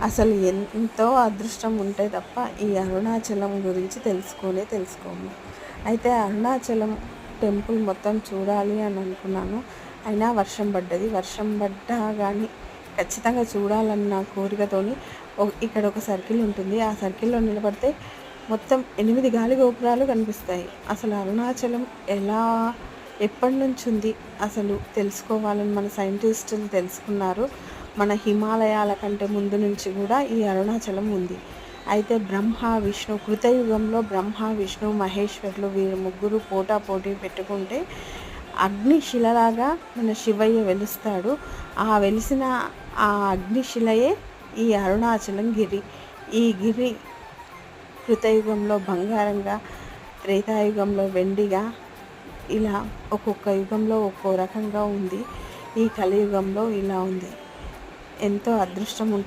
అసలు ఎంతో అదృష్టం ఉంటే తప్ప ఈ అరుణాచలం గురించి తెలుసుకోము. అయితే అరుణాచలం టెంపుల్ మొత్తం చూడాలి అని అనుకున్నాను. అయినా వర్షం పడ్డది. వర్షం పడ్డా కానీ ఖచ్చితంగా చూడాలన్న కోరికతోని ఇక్కడ ఒక సర్కిల్ ఉంటుంది. ఆ సర్కిల్లో నిలబడితే మొత్తం 8 గాలి గోపురాలు కనిపిస్తాయి. అసలు అరుణాచలం ఎప్పటి నుంచి ఉంది అసలు తెలుసుకోవాలని మన సైంటిస్టులు తెలుసుకున్నారు. మన హిమాలయాల కంటే ముందు నుంచి కూడా ఈ అరుణాచలం ఉంది. అయితే కృతయుగంలో బ్రహ్మ, విష్ణు, మహేశ్వరులు వీరు ముగ్గురు పోటీ పెట్టుకుంటే అగ్నిశిలలాగా మన శివయ్య వెలుస్తాడు. వెలిసిన ఆ అగ్నిశిలయే ఈ అరుణాచలం గిరి. ఈ గిరి కృతయుగంలో బంగారంగా, త్రేతాయుగంలో వెండిగా, ఇలా ఒక్కొక్క యుగంలో ఒక్కో రకంగా ఉంది. ఈ కలియుగంలో ఇలా ఉంది. ఎంతో అదృష్టం ఉంటుంది.